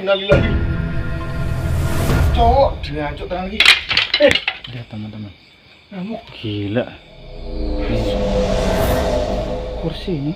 innalillahi. Cok, diancuk tangan lagi. Lihat teman-teman. Nyamuk. Gila. Kursi ini.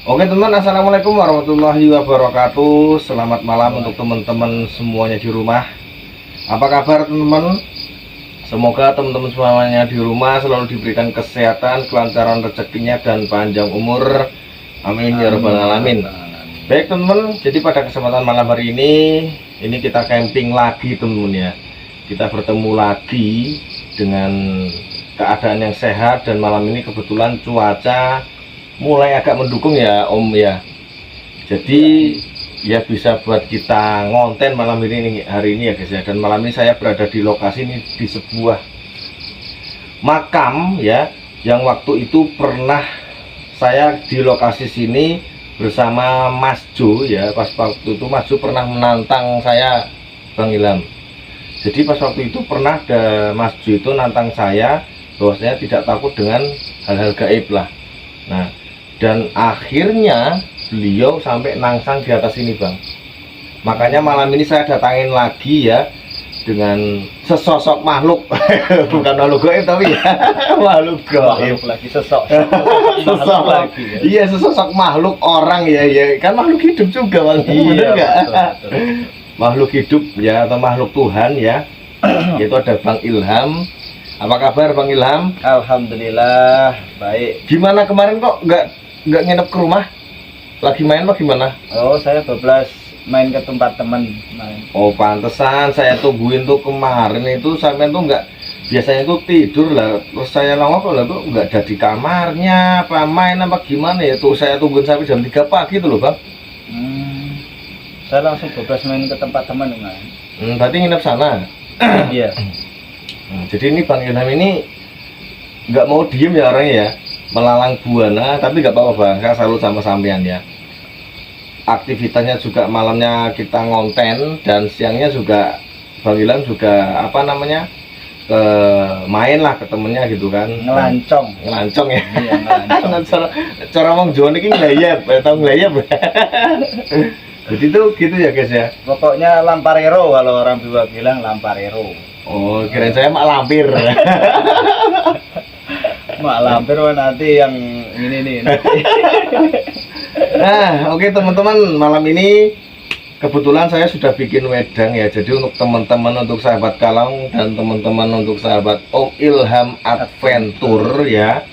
Oke teman, assalamualaikum warahmatullahi wabarakatuh. Selamat malam untuk teman-teman semuanya di rumah. Apa kabar teman-teman? Semoga teman-teman semuanya di rumah selalu diberikan kesehatan, kelancaran rezekinya, dan panjang umur. Amin ya rabbal alamin. Baik teman-teman, jadi pada kesempatan malam hari ini kita camping lagi teman-teman ya. Kita bertemu lagi dengan keadaan yang sehat, dan malam ini kebetulan cuaca mulai agak mendukung ya Om ya. Jadi ya bisa buat kita ngonten malam hari ini ya guys ya. Dan malam ini saya berada di lokasi ini, di sebuah makam ya, yang waktu itu pernah saya di lokasi sini bersama Mas Jo ya. Pas waktu itu Mas Jo pernah menantang saya, Bang Ilham. Jadi pas waktu itu pernah ada Mas Jo itu nantang saya bahwasanya tidak takut dengan hal-hal gaib lah. Nah, dan akhirnya beliau sampai nangsang di atas ini Bang. Makanya malam ini saya datangin lagi ya, dengan sesosok makhluk. Bukan makhluk gaib tapi ya makhluk gaib lagi sosok lagi ya. Iya, sesosok makhluk orang ya, ya kan makhluk hidup juga Bang. Iya, bener nggak? betul. Makhluk hidup ya, atau makhluk Tuhan ya. Itu ada Bang Ilham. Apa kabar Bang Ilham? Alhamdulillah baik. Gimana kemarin kok nggak nginep ke rumah? Lagi main apa gimana? Oh, saya 12 main ke tempat teman main. Oh, pantesan saya tungguin tuh kemarin itu sampai tuh nggak, biasanya tuh tidur lah. Terus saya nongol lah tuh nggak ada di kamarnya, apa main apa gimana ya tuh, saya tungguin sampai jam 3 pagi tuh loh Bang. Saya langsung 12 main ke tempat teman main. Berarti nginep sana. Iya. Jadi ini Bang Ilham ini nggak mau diem ya orangnya ya, melalang buana. Tapi nggak apa-apa Bang, saya salut sama sampean ya. Aktivitasnya juga malamnya kita ngonten, dan siangnya juga Bang Ilham juga apa namanya, main lah ke temennya gitu kan. Ngelancong ya. Iya, ngelancong. cara wong Jawa niki nglayap, tau nglayap. Jadi tuh gitu ya guys ya. Pokoknya lamparero, kalau orang Jawa bilang lamparero. Oh, kirain saya mak lampir. Mak lampir nanti yang ini nih. Nah, oke teman-teman, malam ini kebetulan saya sudah bikin wedang ya. Jadi untuk teman-teman, untuk sahabat Kalong, dan teman-teman untuk sahabat Om Ilham Adventure ya,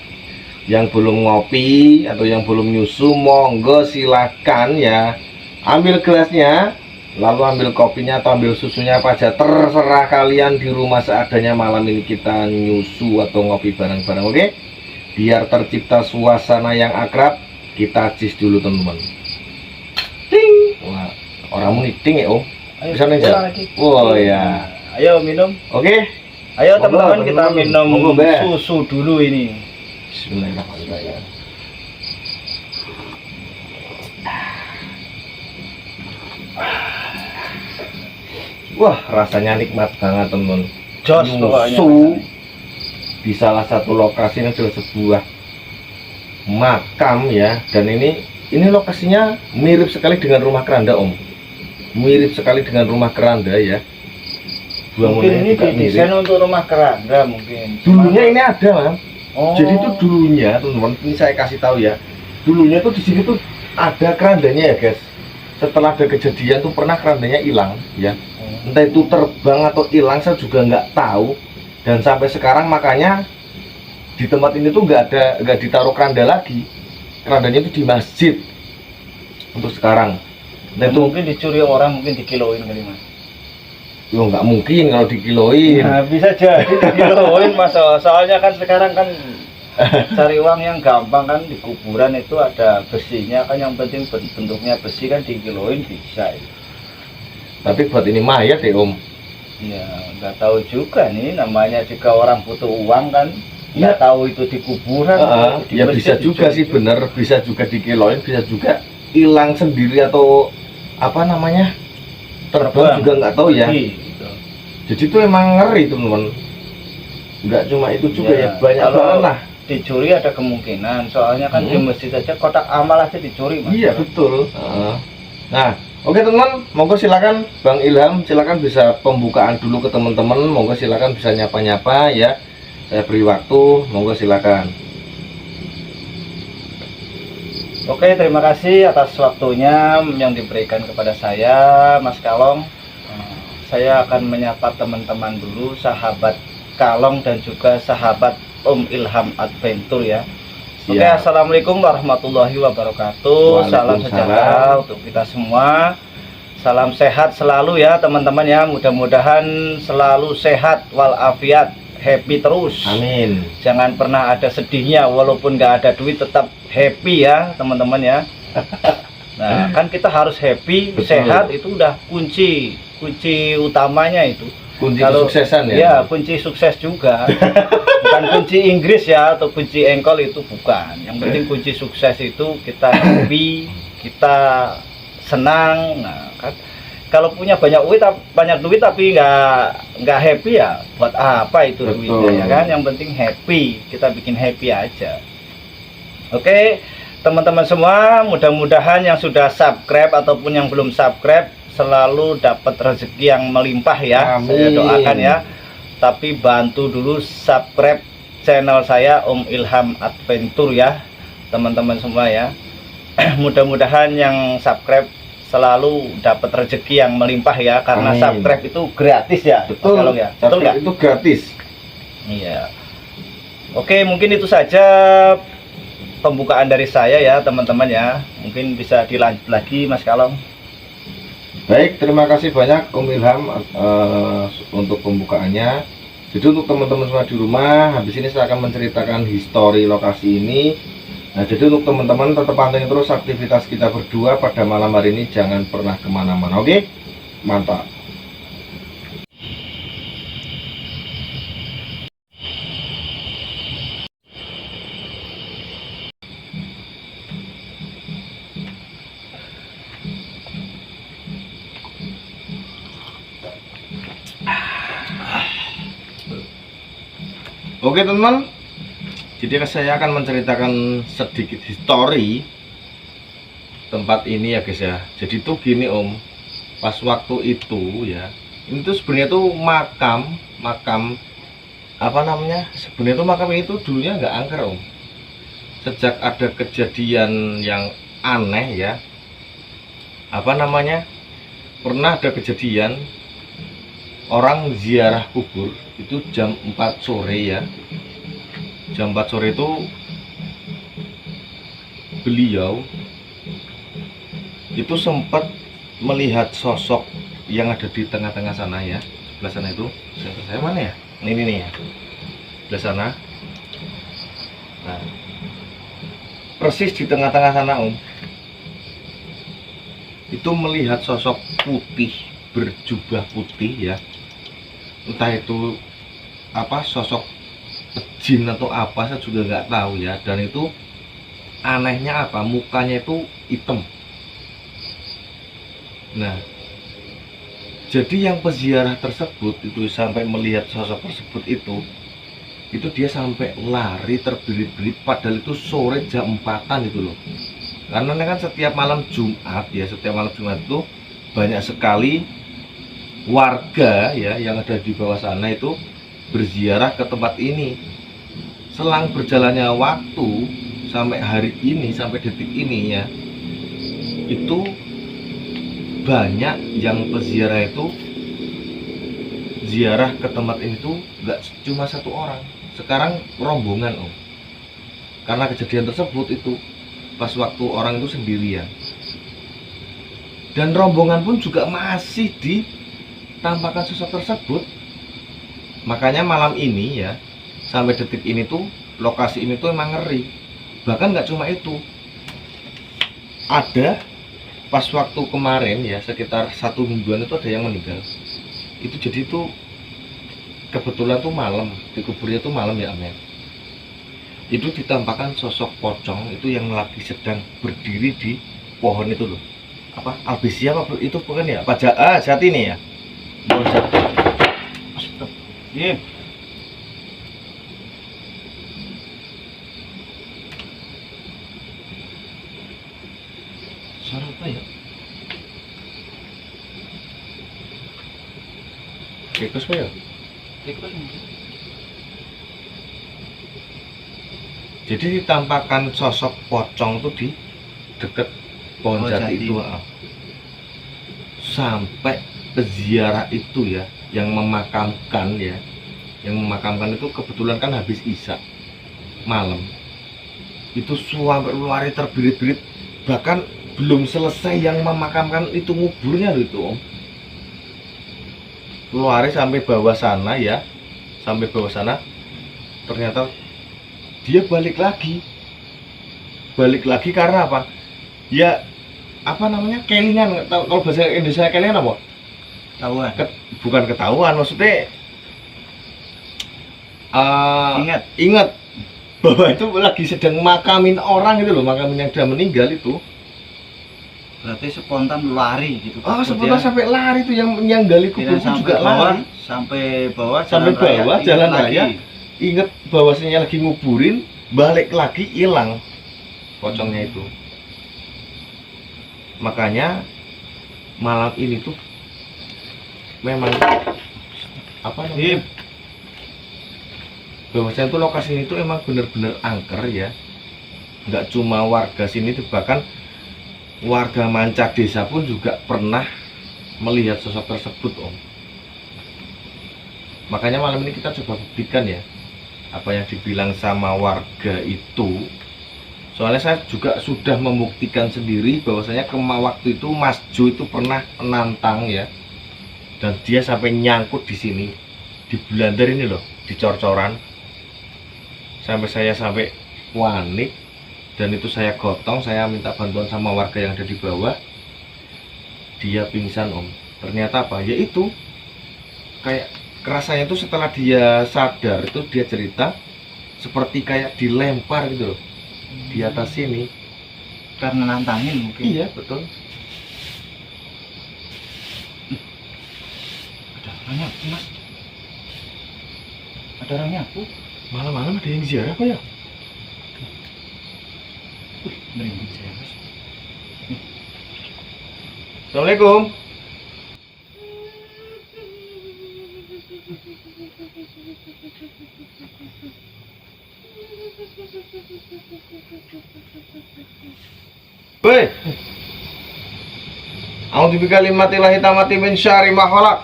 yang belum ngopi atau yang belum nyusu, monggo silakan ya, ambil gelasnya, lalu ambil kopinya atau ambil susunya apa aja, terserah kalian. Di rumah seadanya malam ini kita nyusu atau ngopi bareng-bareng, oke? Biar tercipta suasana yang akrab, kita cis dulu teman-teman. Ting. Wah, orang mau ting ya Om. Bisa nih ya? Oh ya. Ayo minum. Oke. Ayo teman-teman, kita teman-teman. minum Monggo, Mbak. susu dulu ini. Bismillahirrahmanirrahim. Wah, rasanya nikmat banget teman-teman. Jos pokoknya. Nyusu di salah satu lokasi, ini adalah sebuah makam ya, dan ini lokasinya mirip sekali dengan rumah keranda Om. Mirip sekali dengan rumah keranda ya. Mungkin ini didesain untuk rumah keranda mungkin. Dulunya ini ada Mas. Oh. Jadi itu dulunya teman-teman, ini saya kasih tahu ya. Dulunya tuh di sini tuh ada kerandanya ya guys. Setelah ada kejadian tuh pernah kerandanya hilang ya. Entah itu terbang atau hilang, saya juga nggak tahu. Dan sampai sekarang makanya di tempat ini tuh nggak ditaruh keranda lagi. Kerandanya itu di masjid untuk sekarang. Nah, itu mungkin dicuri orang, mungkin dikiloin kali Mas. Yo nggak mungkin kalau dikiloin. Nah, bisa jadi dikiloin Mas. Soalnya kan sekarang kan cari uang yang gampang kan, di kuburan itu ada besinya kan, yang penting bentuknya besi kan, dikiloin bisa. Tapi buat ini mayat ya Om. Ya nggak tahu juga nih, namanya jika orang butuh uang kan, nggak tahu itu di kuburan. Di ya masjid bisa juga sih, bener, bisa juga dikiloin, bisa juga hilang sendiri atau apa namanya, terbang juga nggak tahu ya. Gitu. Jadi itu emang ngeri teman-teman. Nggak cuma itu juga ya, banyak banget lah. dicuri ada kemungkinan, soalnya kan di masjid aja kotak amal aja dicuri, Mas. Iya betul. Nah, oke teman, monggo silakan Bang Ilham, silakan bisa pembukaan dulu ke teman-teman, monggo silakan bisa nyapa-nyapa ya. Saya beri waktu, monggo silakan. Oke, terima kasih atas waktunya yang diberikan kepada saya, Mas Kalong. Saya akan menyapa teman-teman dulu, sahabat Kalong dan juga sahabat Om Ilham Adventure ya. Oke, assalamualaikum warahmatullahi wabarakatuh. Salam sejahtera untuk kita semua. Salam sehat selalu ya teman-teman ya. Mudah-mudahan selalu sehat walafiat, happy terus. Amin. Jangan pernah ada sedihnya, walaupun nggak ada duit tetap happy ya teman-teman ya. Nah, kan kita harus happy, betul. Sehat itu udah kunci utamanya itu. Kunci kesuksesan ya. Ya, kunci sukses juga. Bukan kunci Inggris ya atau kunci engkol, itu bukan. Yang penting kunci sukses itu kita happy, kita senang. Nah, kan kalau punya banyak duit tapi nggak happy ya buat apa itu duitnya ya kan? Yang penting happy, kita bikin happy aja. Oke, teman-teman semua, mudah-mudahan yang sudah subscribe ataupun yang belum subscribe selalu dapat rezeki yang melimpah ya. Amin. Saya doakan ya. Tapi bantu dulu subscribe channel saya Om Ilham Adventure ya, teman-teman semua ya. Mudah-mudahan yang subscribe selalu dapat rezeki yang melimpah ya, karena amin. Subscribe itu gratis ya. Betul. Kalau ya. Betul nggak? Itu gratis. Iya. Oke, mungkin itu saja pembukaan dari saya ya teman-teman ya. Mungkin bisa dilanjut lagi Mas Kalong. Baik, terima kasih banyak Om Ilham untuk pembukaannya. Jadi untuk teman-teman semua di rumah, habis ini saya akan menceritakan histori lokasi ini. Nah, jadi untuk teman-teman tetap pantengin terus aktivitas kita berdua pada malam hari ini, jangan pernah kemana-mana. Oke, mantap. Oke teman, jadi saya akan menceritakan sedikit histori tempat ini ya guys ya. Jadi tuh gini Om, pas waktu itu ya, ini tuh sebenarnya tuh makam apa namanya, sebenarnya tuh makam itu dulunya nggak angker Om. Sejak ada kejadian yang aneh ya, apa namanya, pernah ada kejadian orang ziarah kubur itu jam 4 sore ya. Jam 4 sore itu beliau itu sempat melihat sosok yang ada di tengah-tengah sana ya. Sebelah sana itu, saya mana ya? Ini nih ya. Sebelah sana. Nah, persis di tengah-tengah sana Om, itu melihat sosok putih, berjubah putih ya. Entah itu apa, sosok jin atau apa, saya juga nggak tahu ya. Dan itu anehnya apa, mukanya itu hitam. Nah, jadi yang peziarah tersebut itu sampai melihat sosok tersebut itu dia sampai lari terbelit-belit, padahal itu sore jam 4-an itu loh. Karena kan setiap malam Jumat ya, setiap malam Jumat itu banyak sekali warga ya yang ada di bawah sana itu berziarah ke tempat ini. Selang berjalannya waktu sampai hari ini, sampai detik ini ya, itu banyak yang peziarah itu ziarah ke tempat ini tuh nggak cuma satu orang, sekarang rombongan Om. Karena kejadian tersebut itu pas waktu orang itu sendirian, dan rombongan pun juga masih ditampakkan sosok tersebut. Makanya malam ini ya, sampai detik ini tuh lokasi ini tuh emang ngeri. Bahkan nggak cuma itu, ada pas waktu kemarin ya, sekitar 1 mingguan itu ada yang meninggal. Itu jadi tuh kebetulan tuh malam, di kuburnya tuh malam ya Om ya. Itu ditampakkan sosok pocong itu yang lagi sedang berdiri di pohon itu loh. Apa? Albizia apa itu bukan ya? Apa jati nih ya? Pohon jati. Iya. Suara apa ya? Tikus apa ya? Tikus mungkin. Jadi ditampakkan sosok pocong tuh di deket pohon Pohon jati jati. itu, sampai peziarah itu ya, yang memakamkan itu kebetulan kan habis isya malam, itu sampai luar terbirit-birit, bahkan belum selesai yang memakamkan itu nguburnya loh itu om, luar sampai bawah sana ya, sampai bawah sana ternyata dia balik lagi karena apa ya, apa namanya, kelingan. Kalau bahasa Indonesia kelingan apa? Tahuan. Bukan ketahuan, maksudnya ingat bahwa itu lagi sedang makamin orang itu loh, makamin yang sudah meninggal itu. Berarti spontan lari gitu. Spontan sampai lari itu, yang gali kubur pun juga lari sampai bawah sampai bawah ingat jalan lagi. raya, inget bahwasanya lagi nguburin, balik lagi hilang pocongnya itu. Makanya malam ini tuh memang apa namanya, bahwasanya tuh lokasi ini tuh emang bener-bener angker ya, nggak cuma warga sini tuh, bahkan warga manca desa pun juga pernah melihat sosok tersebut om. Makanya malam ini kita coba buktikan ya apa yang dibilang sama warga itu. Soalnya saya juga sudah membuktikan sendiri bahwasanya waktu itu Mas Jo itu pernah menantang ya, dan dia sampai nyangkut di sini, di blunder ini loh, di cor-coran, sampai panik, dan itu saya gotong, saya minta bantuan sama warga yang ada di bawah, dia pingsan om. Ternyata apa ya, itu kayak kerasanya itu setelah dia sadar itu dia cerita seperti kayak dilempar gitu loh di atas sini. Karena nantangin mungkin. Iya betul. Ada orangnya aku, Mas. Ada orangnya aku. Malam-malam ada yang ziarah kok ya? Merinding saya, Mas. Assalamualaikum. Woi. A'udzu bikalimatillahi tammati min syarri ma khalaq.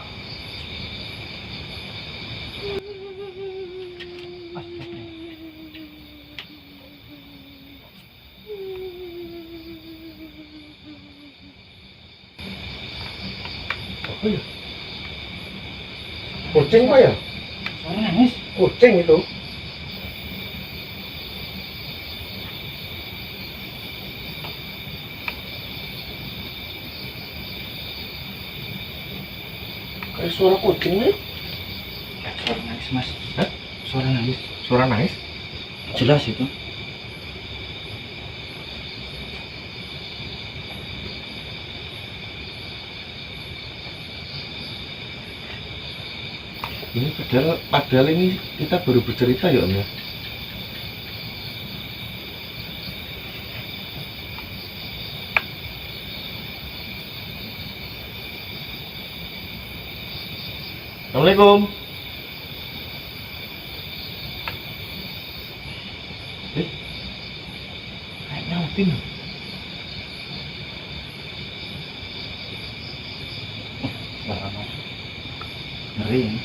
Apa ya? Kucing pak ya? Suara nangis. Kucing itu. Kayak suara kucing nih. Suara nangis, Mas. Hah? Suara nangis. Suara nangis? Jelas itu. Ini padahal ini kita baru bercerita ya om ya. Assalamualaikum. Kayak nyautin. Suara apa? Ngeri ini.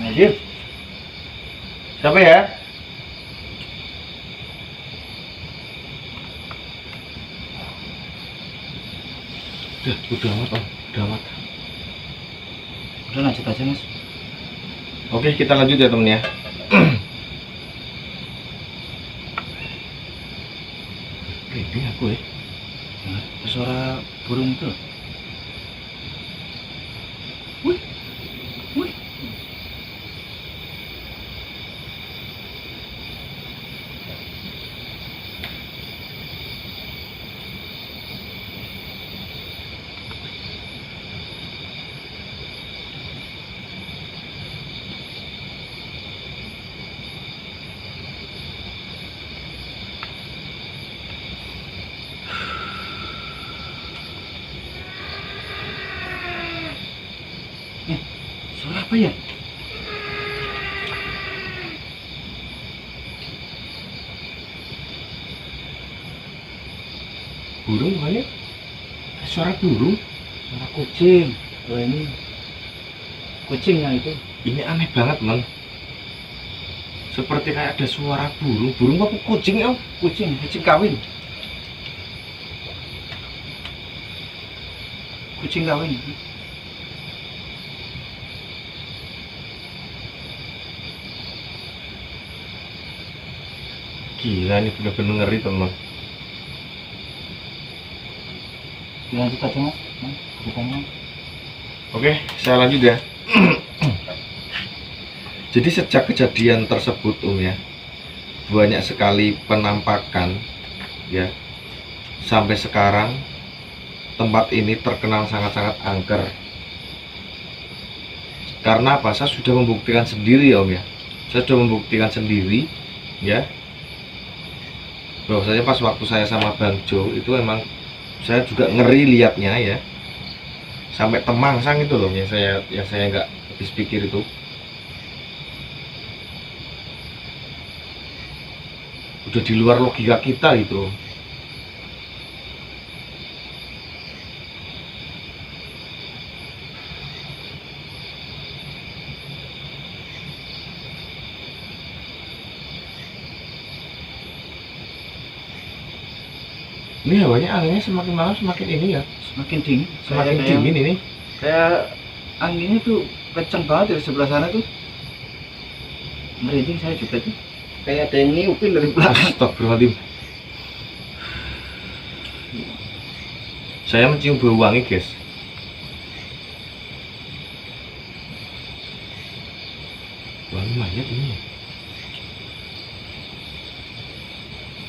Najib. Siapa ya? Udah amat om, udah amat. Udah lanjut aja, Mas. Oke, kita lanjut ya temen ya. Ini aku ya. Dengar suara burung itu. Wih. Wih. Apa ya? Burung bukannya? Suara burung? Suara kucing. Oh ini kucingnya itu. Ini aneh banget, man. Seperti kayak ada suara burung. Burung apa kucing ya? Kucing kawin. Kucing kawin. Gila, ini bener-bener ngeri, teman. Lanjut aja mas. Ceritanya. Oke, saya lanjut ya. Jadi sejak kejadian tersebut ya, banyak sekali penampakan ya. Sampai sekarang tempat ini terkenal sangat-sangat angker. Karena apa? Saya sudah membuktikan sendiri ya Om ya. Saya sudah membuktikan sendiri ya. Bahwasanya pas waktu saya sama Bang Jo itu emang saya juga ngeri liatnya ya. Sampai temangsang itu loh yang saya nggak habis pikir itu. Udah di luar logika kita gitu. Ini hawanya anginnya semakin malam semakin ini ya, Semakin dingin. semakin Kayak- dingin ini. Kayak anginnya tuh kenceng banget dari sebelah sana tuh. Merinding saya juga tuh. Kayak ada yang niupin dari belakang. Astagfirullahaladzim. Saya mencium bau wangi guys. Wangi mayat ini.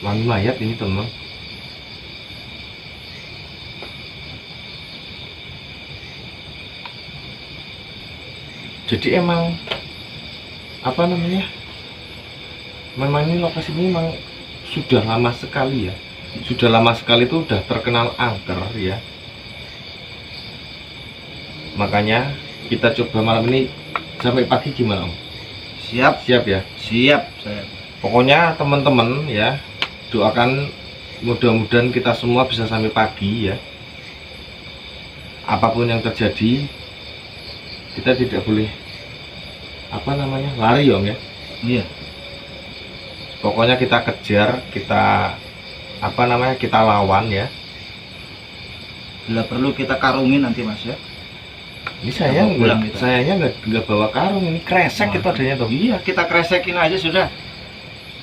Wangi mayat ini teman. Jadi emang apa namanya? Memang ini lokasi ini memang sudah lama sekali ya. Sudah lama sekali itu udah terkenal angker ya. Makanya kita coba malam ini sampai pagi gimana Om? Siap, Siap ya? siap saya. Pokoknya teman-teman ya, doakan mudah-mudahan kita semua bisa sampai pagi ya. Apapun yang terjadi, kita tidak boleh apa namanya lari Om ya. Iya. Pokoknya kita kejar, kita apa namanya kita lawan ya. Bila perlu kita karungin nanti mas ya. Ini saya Bawa pulang kita. sayanya nggak bawa karung, ini kresek itu adanya tuh. Iya, kita kresekin aja sudah.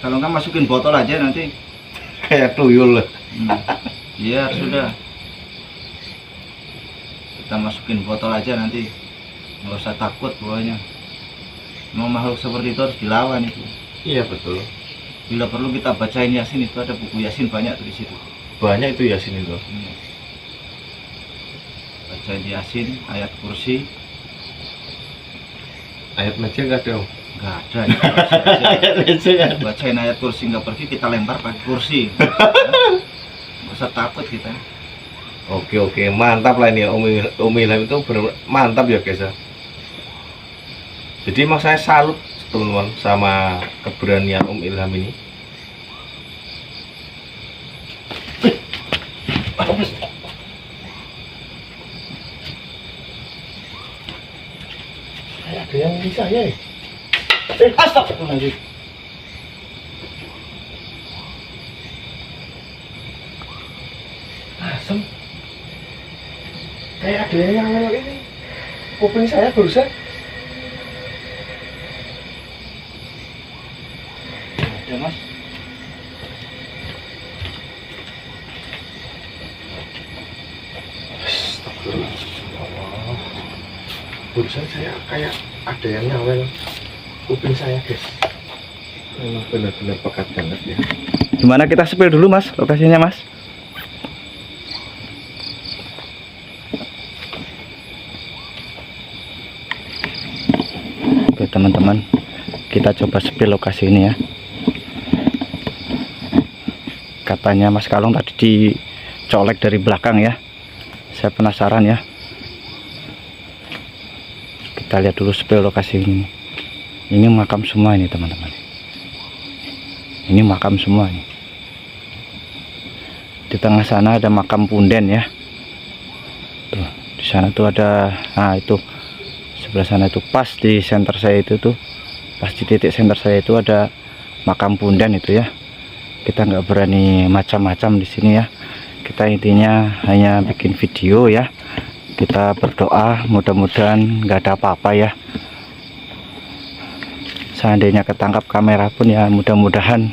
Kalau nggak masukin botol aja nanti. Kayak tuyul. Iya sudah. Kita masukin botol aja nanti. Nggak usah takut pokoknya. Mau makhluk seperti itu harus dilawan itu. Iya betul. Bila perlu kita bacain Yasin, itu ada buku Yasin banyak tuh di situ. Banyak itu Yasin itu. Iya. Bacain Yasin, ayat kursi, Ayat meja nggak ada. Om? nggak ada. Itu kursi aja. Ayat meja nggak ada. Bacain ayat kursi nggak pergi, kita lempar pakai kursi. Nggak usah takut kita. Oke, mantap lah ini ya, Om Ilham itu benar mantap ya guys ya. Jadi emang saya salut teman-teman sama keberanian Om Ilham ini. Ada yang ini saya ya? Astagfirullahaladzim. Asem. Kayak ada yang nyawel ini. Kuping saya barusan. Ada mas. Astagfirullah. Barusan saya kayak ada yang nyawel kuping saya guys. Memang benar-benar pekat banget ya. Gimana kita spill dulu mas lokasinya mas? Oke teman-teman, kita coba spill lokasi ini ya. Katanya Mas Kalong tadi dicolek dari belakang ya. Saya penasaran ya. Kita lihat dulu supaya lokasi ini. Ini makam semua ini teman-teman. Ini makam semua ini. Di tengah sana ada makam punden ya. Tuh, di sana tuh ada, nah itu sebelah sana itu pas di center saya itu tuh, pas di titik center saya itu ada makam punden itu ya. Kita nggak berani macam-macam di sini ya. Kita intinya hanya bikin video ya. Kita berdoa mudah-mudahan nggak ada apa-apa ya. Seandainya ketangkap kamera pun ya mudah-mudahan,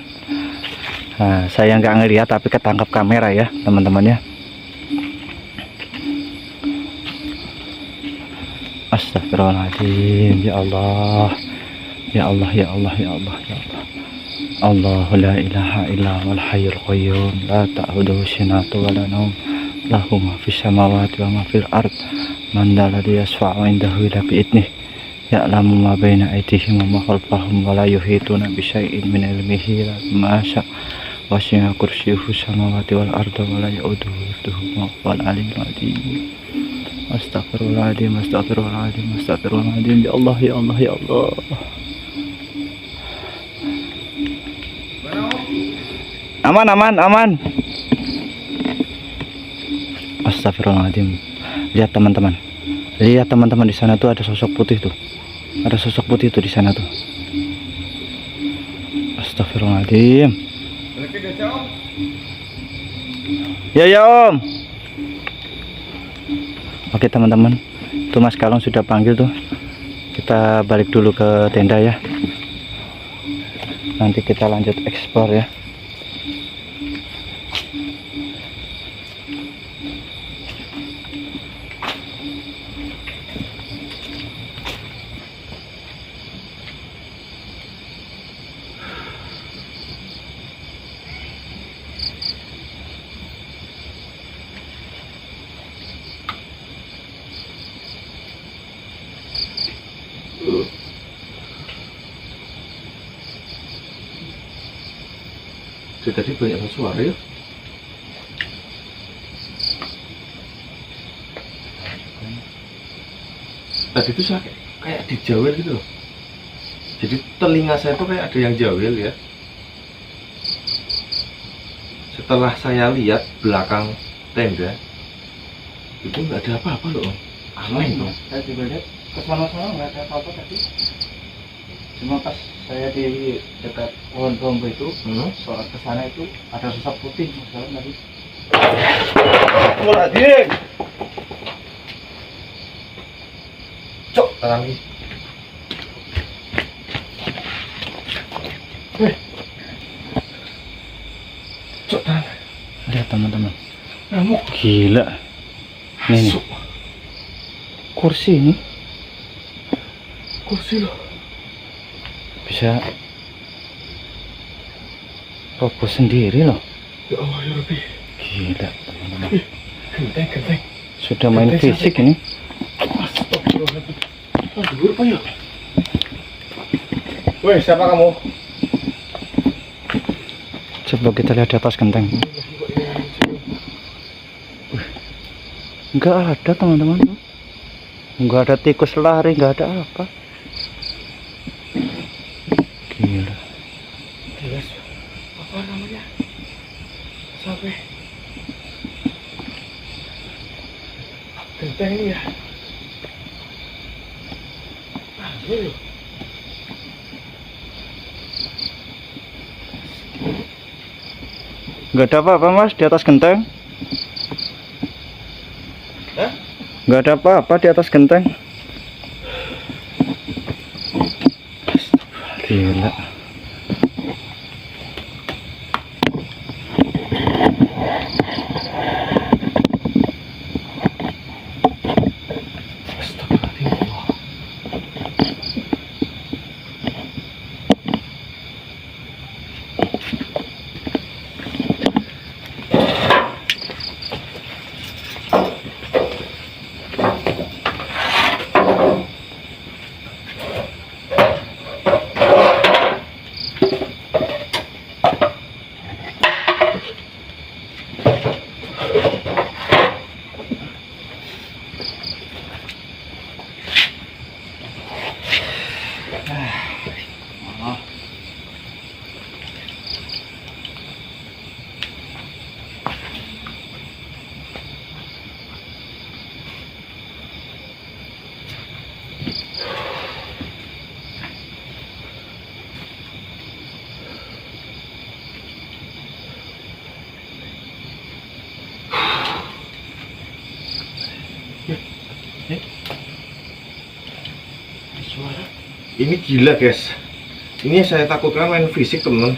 nah, saya nggak ngelihat tapi ketangkap kamera ya teman-teman ya. Astagfirullahaladzim, ya Allah, ya Allah, ya Allah, ya Allah, ya Allah. Allahu la ilaha illa wal hayyul qayyum la ta'khudhuhu sinatun wa la nawm lahu ma fis samawati wa ma fil ard man dzalladzi yashfa'u indahu illa bi idnih ya'lamu ma baina aydihim wa ma khalfahum wa la yuhituna bi syai'in min ilmihi illa bima syaa wasi'a kursiyyuhu samawati wal arda wa la ya'uduhu hifdhuhuma wal aliyyul azim. Astagfirullahaladzim, astagfirullahaladzim, astagfirullahaladzim, ya Allah, ya Allah, ya Allah. Aman, aman, aman. Astagfirullahaladzim. Lihat teman-teman, lihat teman-teman, di sana tuh ada sosok putih tuh, ada sosok putih tuh di sana tuh. Astagfirullahaladzim. Ya ya Om. Oke teman-teman, itu Mas Kalong sudah panggil tuh. Kita balik dulu ke tenda ya. Nanti kita lanjut eksplor ya. Jadi tadi banyak suara ya. Tadi itu saya kayak dijawel gitu loh. Jadi telinga saya tuh kayak ada yang jawel ya. Setelah saya lihat belakang tenda, itu nggak ada apa-apa loh. Aneh tuh. Saya juga lihat kesana-sana nggak ada apa-apa tadi. Cuma pas saya di dekat pohon bambu itu, soal kesana itu ada sosok putih masalah tadi. Astagfirullahaladzim. Cok, tangan ini. Cok, tangan. Lihat teman-teman, Nyamuk. gila. Nih, nih. Kursi ini Kursi loh. bisa roboh sendiri loh. Ya Allah ya Rabbi. Gila teman-teman. Genteng, genteng. Sudah main fisik ini. Astagfirullahaladzim. Aduh, apa ya? Woi, siapa kamu? Coba kita lihat di atas genteng. Enggak ada teman-teman. Enggak ada tikus lari, enggak ada apa. Gila. Jelas. Apa namanya? Sampai genteng ini ya. Aduh. Enggak ada apa-apa Mas di atas genteng. Hah? Enggak ada apa-apa di atas genteng. Gila. Ini gila guys. Ini yang saya takutkan main fisik teman.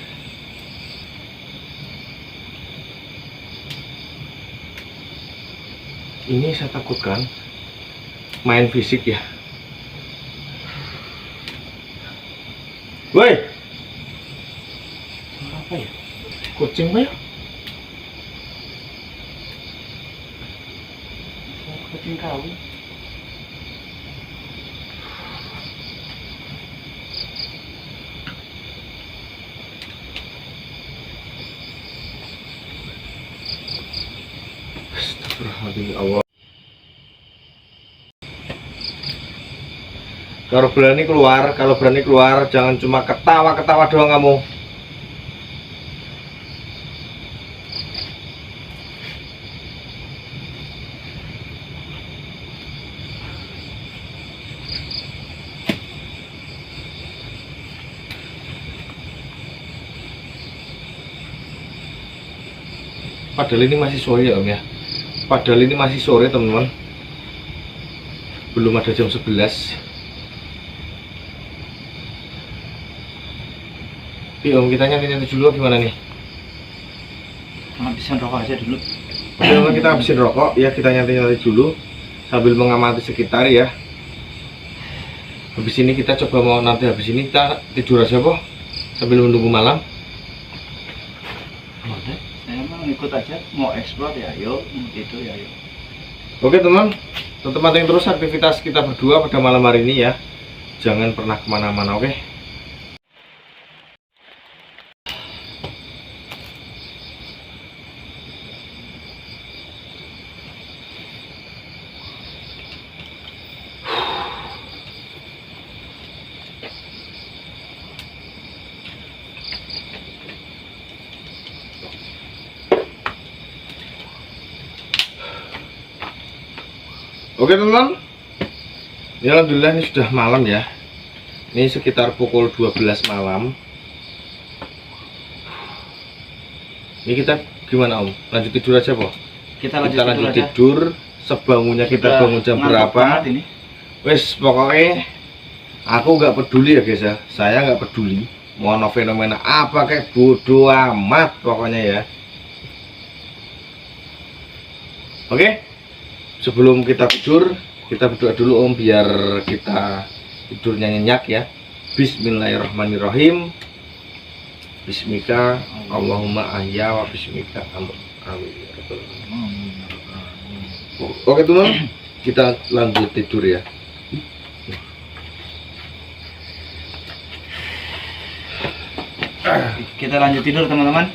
Ini saya takutkan main fisik ya. Woi, apa ya? Kucing apa ya? Kucing kau. Astagfirullahaladzim, Allah. Kalau berani keluar, jangan cuma ketawa-ketawa doang kamu. Padahal ini masih sore ya Om ya. Padahal ini masih sore teman-teman. Belum ada jam 11. Om, kita nyantai-nyantai dulu gimana nih? Habisin rokok aja dulu. Oke, kita habisin rokok ya, kita nyantai-nyantai dulu sambil mengamati sekitar ya. Habis ini kita coba mau nanti habis ini kita tidur aja po sambil menunggu malam. Saya mau ikut aja, mau explore ya, yuk, mau tidur ya, yuk. Oke teman, tetap pantengin terus aktivitas kita berdua pada malam hari ini ya. Jangan pernah kemana-mana, oke? Oke teman, ya alhamdulillah ini sudah malam ya. Ini sekitar pukul 12 malam. Ini kita gimana Om? Lanjut tidur aja po? Kita lanjut tidur. Sebangunnya kita bangun jam berapa? Wes pokoknya aku nggak peduli ya guys ya. Saya nggak peduli mau fenomena apa kayak bodoh amat pokoknya ya. Oke. Sebelum kita tidur, kita berdoa dulu Om biar kita tidurnya nyenyak ya. Bismillahirrahmanirrahim. Bismika Allahumma ahya wa bismika amin. Oke teman, kita lanjut tidur ya. Kita lanjut tidur teman-teman.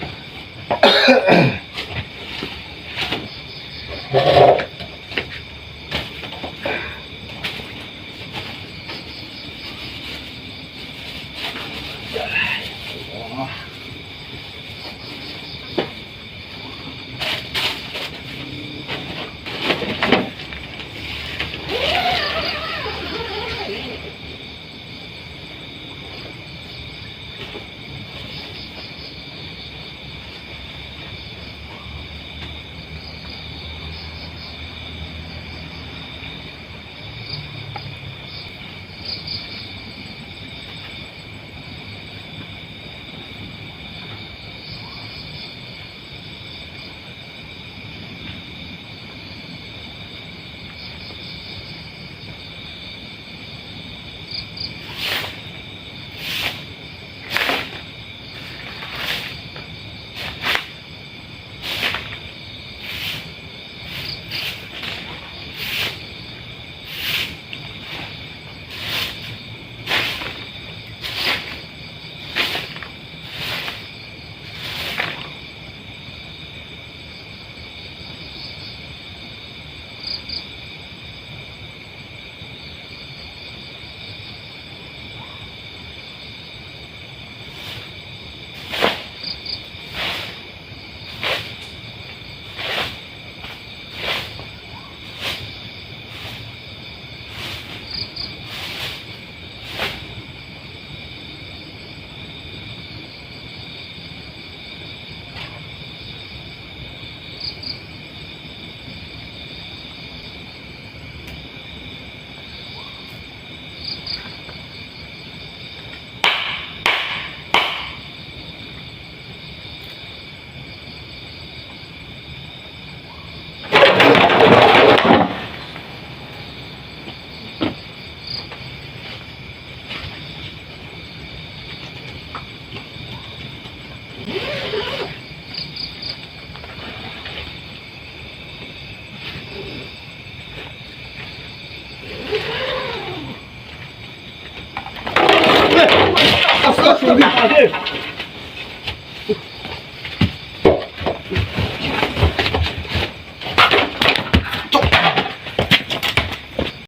Astagfirullahaladzim.